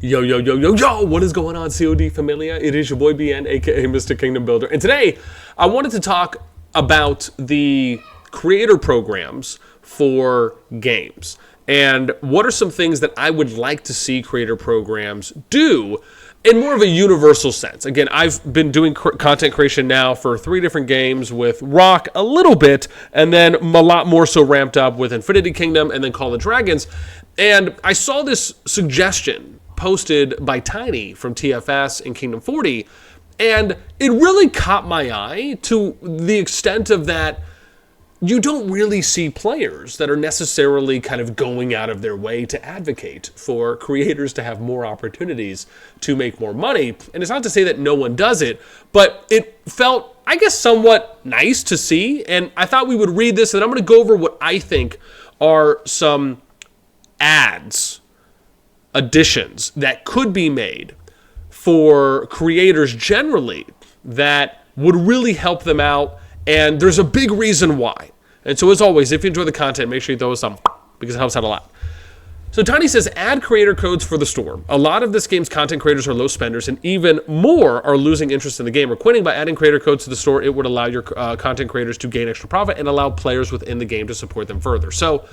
Yo, yo, yo, yo, yo, what is going on, CoD Familia? It is your boy BN, aka Mr. Kingdom Builder. And today, I wanted to talk about the creator programs for games. And what are some things that I would like to see creator programs do in more of a universal sense? Again, I've been doing content creation now for 3 different games with Rock a little bit, and then a lot more so ramped up with Infinity Kingdom and then Call of Dragons. And I saw this suggestion posted by Tiny from TFS in Kingdom 40, and it really caught my eye to the extent of that you don't really see players that are necessarily kind of going out of their way to advocate for creators to have more opportunities to make more money. And it's not to say that no one does it, but it felt, I guess, somewhat nice to see. And I thought we would read this, and I'm going to go over what I think are some additions that could be made for creators generally that would really help them out. And there's a big reason why. And so as always, if you enjoy the content, make sure you throw us some, because it helps out a lot. So Tiny says, add creator codes for the store. A lot of this game's content creators are low spenders, and even more are losing interest in the game or quitting. By adding creator codes to the store, it would allow your content creators to gain extra profit and allow players within the game to support them further. So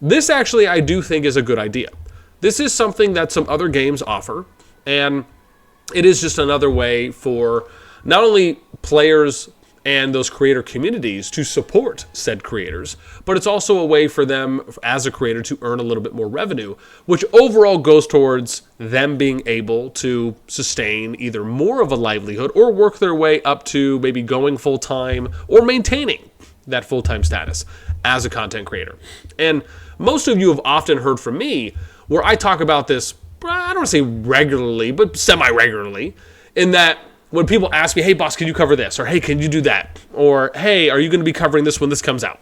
this actually, I do think, is a good idea. This is something that some other games offer, and it is just another way for not only players and those creator communities to support said creators, but it's also a way for them as a creator to earn a little bit more revenue, which overall goes towards them being able to sustain either more of a livelihood or work their way up to maybe going full-time or maintaining that full-time status as a content creator. And most of you have often heard from me where I talk about this, I don't want to say regularly, but semi-regularly, in that when people ask me, hey, boss, can you cover this? Or, hey, can you do that? Or, hey, are you going to be covering this when this comes out?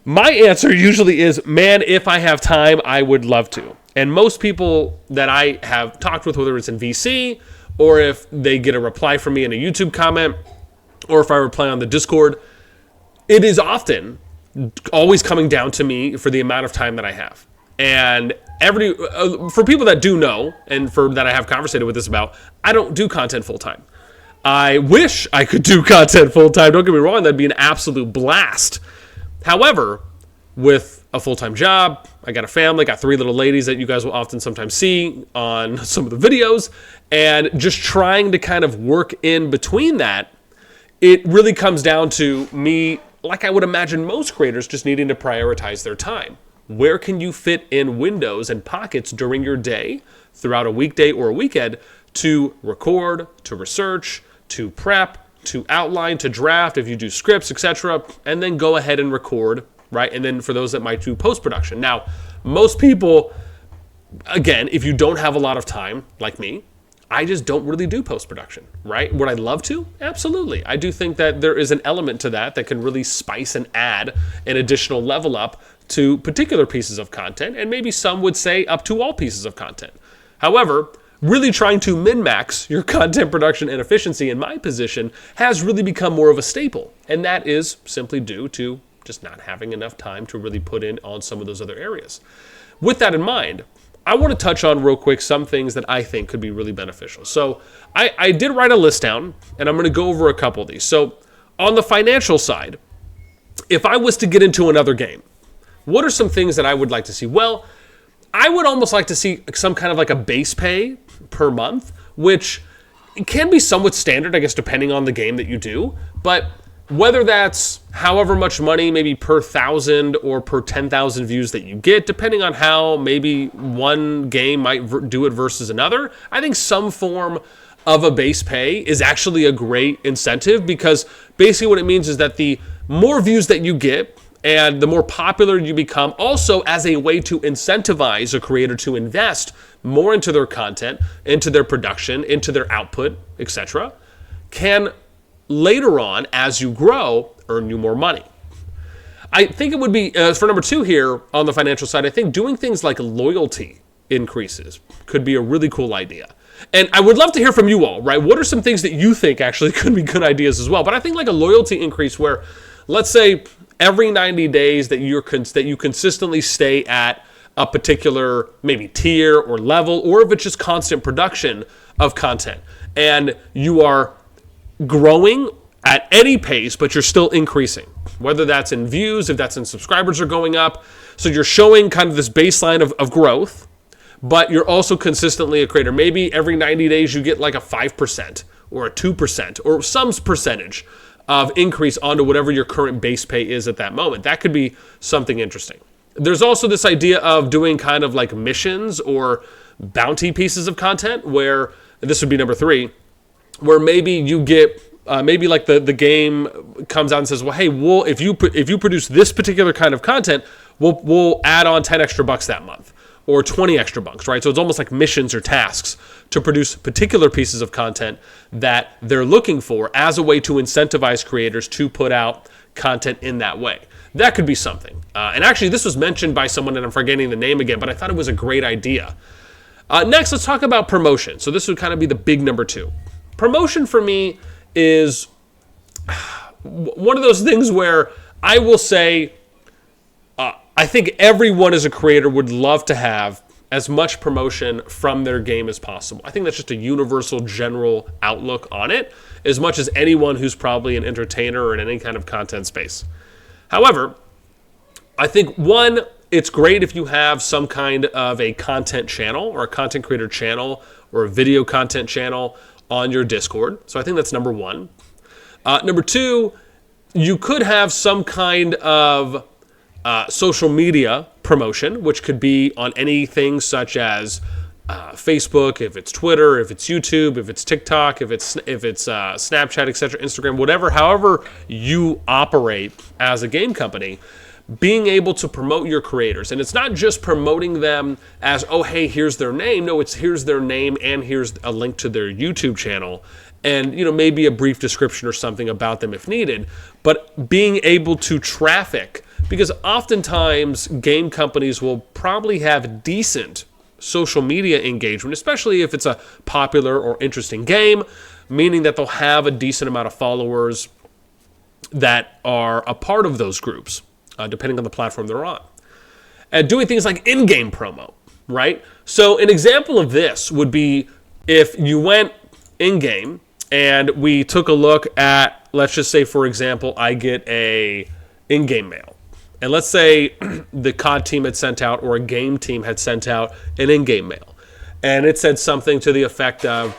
My answer usually is, man, if I have time, I would love to. And most people that I have talked with, whether it's in VC, or if they get a reply from me in a YouTube comment, or if I reply on the Discord, it is often always coming down to me for the amount of time that I have. And for people that do know, and for that I have conversated with this about, I don't do content full-time. I wish I could do content full-time. Don't get me wrong, that'd be an absolute blast. However, with a full-time job, I got a family, got 3 little ladies that you guys will often sometimes see on some of the videos, and just trying to kind of work in between that, it really comes down to me, like I would imagine most creators, just needing to prioritize their time. Where can you fit in windows and pockets during your day, throughout a weekday or a weekend, to record, to research, to prep, to outline, to draft, if you do scripts, etc., and then go ahead and record, right? And then for those that might do post-production. Now, most people, again, if you don't have a lot of time, like me, I just don't really do post-production, right? Would I love to? Absolutely. I do think that there is an element to that can really spice and add an additional level up to particular pieces of content, and maybe some would say up to all pieces of content. However, really trying to min-max your content production and efficiency, in my position, has really become more of a staple, and that is simply due to just not having enough time to really put in on some of those other areas. With that in mind, I want to touch on real quick some things that I think could be really beneficial. So I did write a list down, and I'm going to go over a couple of these. So on the financial side, if I was to get into another game, what are some things that I would like to see? Well, I would almost like to see some kind of like a base pay per month, which can be somewhat standard, I guess, depending on the game that you do. But whether that's however much money, maybe per 1,000 or per 10,000 views that you get, depending on how maybe one game might do it versus another, I think some form of a base pay is actually a great incentive, because basically what it means is that the more views that you get and the more popular you become, also as a way to incentivize a creator to invest more into their content, into their production, into their output, etc., can later on, as you grow, earn you more money. I think it would be, for number 2 here on the financial side, I think doing things like loyalty increases could be a really cool idea. And I would love to hear from you all, right? What are some things that you think actually could be good ideas as well? But I think like a loyalty increase where, let's say, every 90 days that you consistently stay at a particular maybe tier or level, or if it's just constant production of content and you are growing at any pace, but you're still increasing, whether that's in views, if that's in subscribers are going up. So you're showing kind of this baseline of growth, but you're also consistently a creator. Maybe every 90 days you get like a 5% or a 2% or some percentage of increase onto whatever your current base pay is at that moment. That could be something interesting. There's also this idea of doing kind of like missions or bounty pieces of content where, this would be number 3, where maybe you get, maybe like the game comes out and says, well, hey, if you produce this particular kind of content, we'll add on 10 extra bucks that month or 20 extra bucks, right? So it's almost like missions or tasks to produce particular pieces of content that they're looking for as a way to incentivize creators to put out content in that way. That could be something. And actually, this was mentioned by someone, and I'm forgetting the name again, but I thought it was a great idea. Next, let's talk about promotion. So this would kind of be the big number 2. Promotion for me is one of those things where I will say, I think everyone as a creator would love to have as much promotion from their game as possible. I think that's just a universal general outlook on it, as much as anyone who's probably an entertainer or in any kind of content space. However, I think, one, it's great if you have some kind of a content channel or a content creator channel or a video content channel on your Discord. So I think that's number 1. Number 2, you could have some kind of social media promotion, which could be on anything such as Facebook, if it's Twitter, if it's YouTube, if it's TikTok, if it's Snapchat, etc., Instagram, whatever, however you operate as a game company, being able to promote your creators. And it's not just promoting them as, oh, hey, here's their name. No, it's here's their name and here's a link to their YouTube channel and, maybe a brief description or something about them if needed. But being able to traffic, because oftentimes game companies will probably have decent social media engagement, especially if it's a popular or interesting game, meaning that they'll have a decent amount of followers that are a part of those groups, depending on the platform they're on. And doing things like in-game promo, right? So an example of this would be if you went in-game and we took a look at, let's just say, for example, I get a in-game mail. And let's say the COD team had sent out, or a game team had sent out an in-game mail. And it said something to the effect of,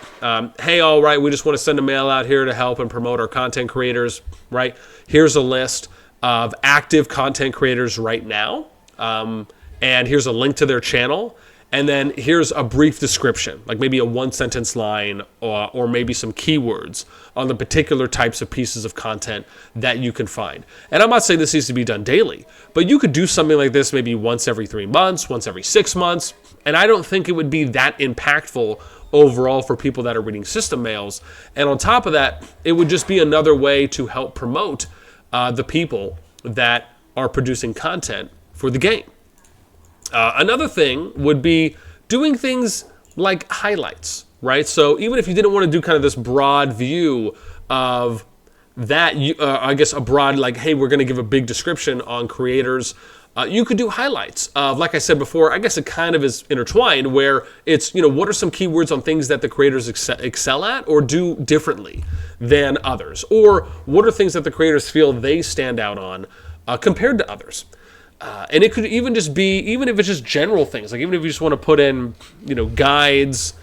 hey, all right, we just want to send a mail out here to help and promote our content creators, right? Here's a list of active content creators right now. And here's a link to their channel. And then here's a brief description, like maybe a 1-sentence line or maybe some keywords on the particular types of pieces of content that you can find. And I'm not saying this needs to be done daily, but you could do something like this maybe once every 3 months, once every 6 months. And I don't think it would be that impactful overall for people that are reading system mails. And on top of that, it would just be another way to help promote the people that are producing content for the game. Another thing would be doing things like highlights, right? So even if you didn't want to do kind of this broad view of that, I guess a broad like, hey, we're going to give a big description on creators, you could do highlights of, like I said before, I guess it kind of is intertwined where it's, what are some keywords on things that the creators excel at or do differently than others? Or what are things that the creators feel they stand out on compared to others? And it could even just be, even if it's just general things, like even if you just want to put in, guides,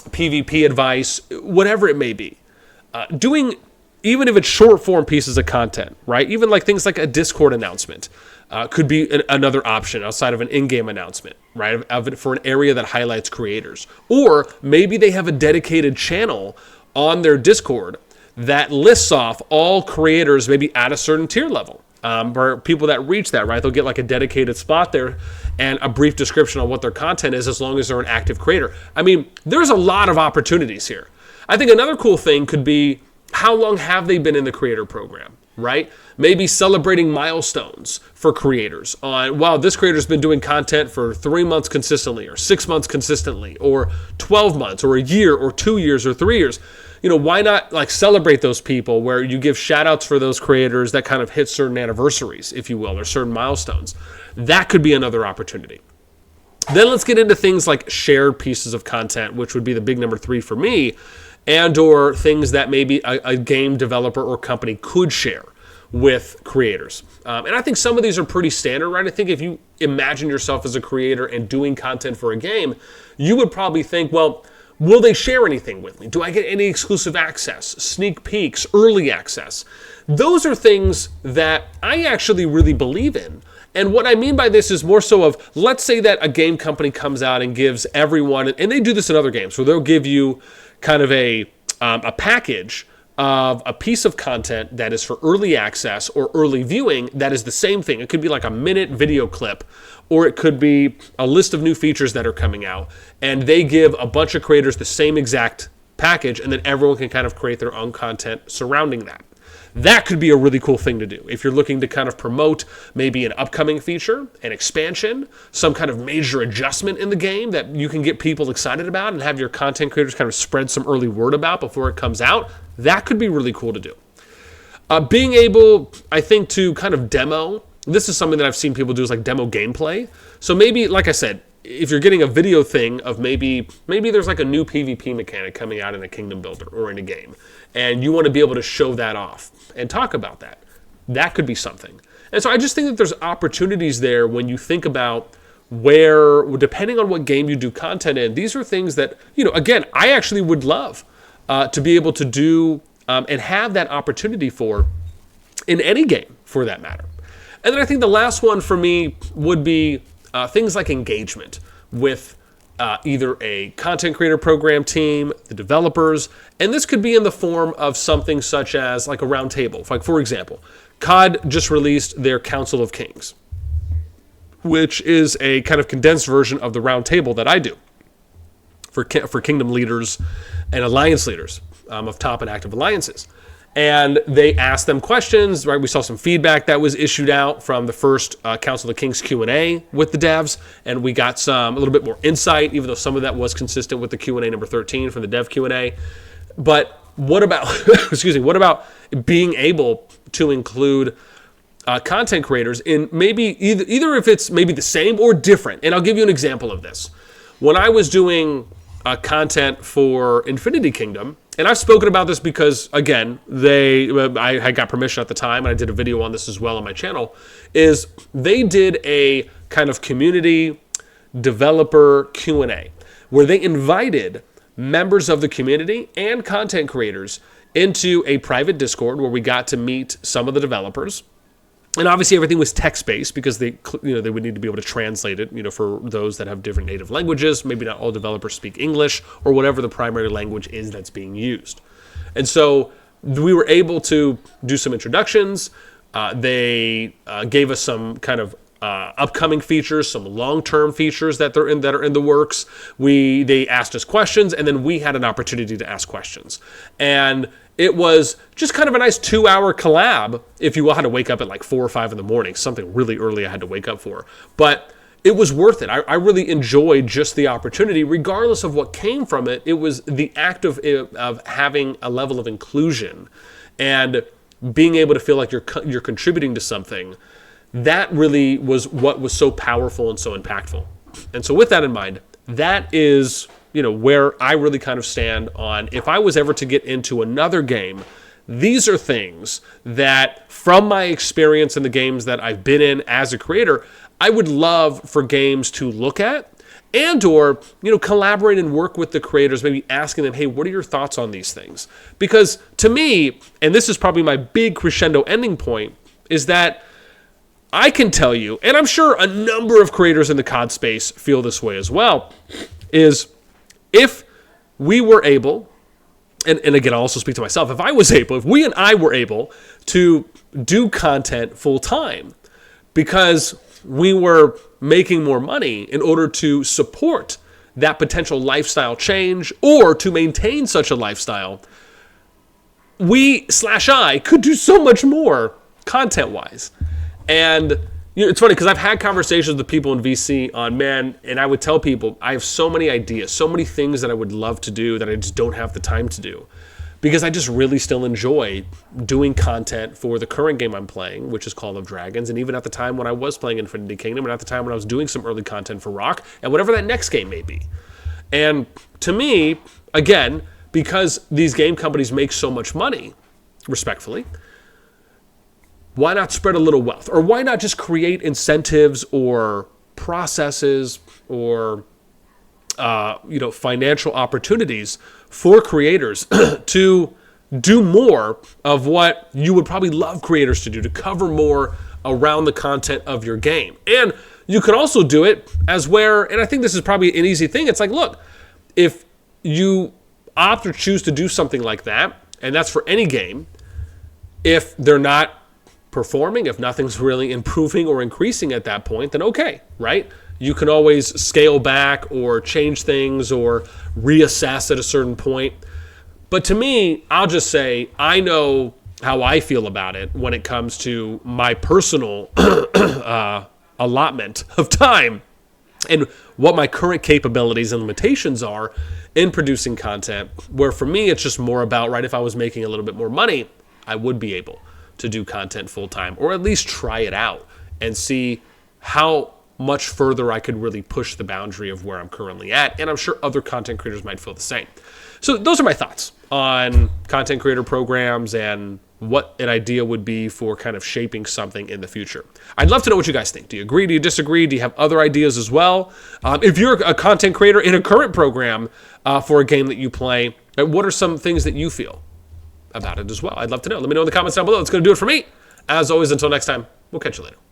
PvP advice, whatever it may be. Doing, even if it's short form pieces of content, right? Even like things like a Discord announcement could be another option outside of an in-game announcement, right? For an area that highlights creators. Or maybe they have a dedicated channel on their Discord that lists off all creators maybe at a certain tier level. For people that reach that, right? They'll get like a dedicated spot there and a brief description on what their content is as long as they're an active creator. I mean, there's a lot of opportunities here. I think another cool thing could be how long have they been in the creator program, right? Maybe celebrating milestones for creators on, wow, this creator's been doing content for 3 months consistently or 6 months consistently or 12 months or a year or 2 years or 3 years. Why not like celebrate those people where you give shout outs for those creators that kind of hit certain anniversaries, if you will, or certain milestones? That could be another opportunity. Then let's get into things like shared pieces of content, which would be the big number 3 for me, and or things that maybe a game developer or company could share with creators. And I think some of these are pretty standard, right? I think if you imagine yourself as a creator and doing content for a game, you would probably think, well, will they share anything with me? Do I get any exclusive access, sneak peeks, early access? Those are things that I actually really believe in. And what I mean by this is more so of, let's say that a game company comes out and gives everyone, and they do this in other games, where they'll give you kind of a package of a piece of content that is for early access or early viewing that is the same thing. It could be like a minute video clip, or it could be a list of new features that are coming out, and they give a bunch of creators the same exact package, and then everyone can kind of create their own content surrounding that. That could be a really cool thing to do. If you're looking to kind of promote maybe an upcoming feature, an expansion, some kind of major adjustment in the game that you can get people excited about and have your content creators kind of spread some early word about before it comes out, that could be really cool to do. Being able, I think, to kind of demo, this is something that I've seen people do, is like demo gameplay. So maybe, like I said, if you're getting a video thing of maybe there's like a new PvP mechanic coming out in a kingdom builder or in a game, and you want to be able to show that off and talk about that, that could be something. And so I just think that there's opportunities there when you think about where, depending on what game you do content in, these are things that, again, I actually would love to be able to do and have that opportunity for in any game, for that matter. And then I think the last one for me would be things like engagement with either a content creator program team, the developers, and this could be in the form of something such as like a round table. Like, for example, CoD just released their Council of Kings, which is a kind of condensed version of the round table that I do for kingdom leaders and alliance leaders of top and active alliances. And they asked them questions, right? We saw some feedback that was issued out from the first Council of the Kings Q&A with the devs, and we got a little bit more insight, even though some of that was consistent with the Q&A number 13 from the dev Q&A. But what about, what about being able to include content creators in maybe either if it's maybe the same or different? And I'll give you an example of this. When I was doing content for Infinity Kingdom, and I've spoken about this because, again, I had got permission at the time, and I did a video on this as well on my channel, is they did a kind of community developer Q&A where they invited members of the community and content creators into a private Discord where we got to meet some of the developers. And obviously everything was text-based because they would need to be able to translate it, for those that have different native languages. Maybe not all developers speak English or whatever the primary language is that's being used. And so we were able to do some introductions. They gave us some kind of upcoming features, some long-term features that are in the works. They asked us questions, and then we had an opportunity to ask questions. And it was just kind of a nice 2-hour collab if you had to wake up at like 4 or 5 in the morning, something really early I had to wake up for. But it was worth it. I really enjoyed just the opportunity, regardless of what came from it. It was the act of having a level of inclusion and being able to feel like you're contributing to something. That really was what was so powerful and so impactful. And so with that in mind, that is where I really kind of stand on, if I was ever to get into another game, these are things that, from my experience in the games that I've been in as a creator, I would love for games to look at and or, collaborate and work with the creators, maybe asking them, hey, what are your thoughts on these things? Because to me, and this is probably my big crescendo ending point, is that I can tell you, and I'm sure a number of creators in the COD space feel this way as well, is if we were able, and again, I'll also speak to myself, if we and I were able to do content full time because we were making more money in order to support that potential lifestyle change or to maintain such a lifestyle, I could do so much more content-wise. And it's funny because I've had conversations with people in VC and I would tell people I have so many ideas, so many things that I would love to do that I just don't have the time to do. because I just really still enjoy doing content for the current game I'm playing, which is Call of Dragons, and even at the time when I was playing Infinity Kingdom, and at the time when I was doing some early content for Rock, and whatever that next game may be. And to me, again, because these game companies make so much money, respectfully, why not spread a little wealth? Or why not just create incentives or processes or financial opportunities for creators to do more of what you would probably love creators to do, to cover more around the content of your game. And you could also do it as where, and I think this is probably an easy thing, it's like, look, if you opt or choose to do something like that, and that's for any game, if they're not performing, if nothing's really improving or increasing at that point, then okay, right? You can always scale back or change things or reassess at a certain point. But to me, I'll just say, I know how I feel about it when it comes to my personal allotment of time and what my current capabilities and limitations are in producing content, where for me, it's just more about, right, if I was making a little bit more money, I would be able to do content full time, or at least try it out and see how much further I could really push the boundary of where I'm currently at. And I'm sure other content creators might feel the same. So those are my thoughts on content creator programs and what an idea would be for kind of shaping something in the future. I'd love to know what you guys think. Do you agree? Do you disagree? Do you have other ideas as well? If you're a content creator in a current program for a game that you play, what are some things that you feel about it as well? I'd love to know. Let me know in the comments down below. That's going to do it for me. As always, until next time, we'll catch you later.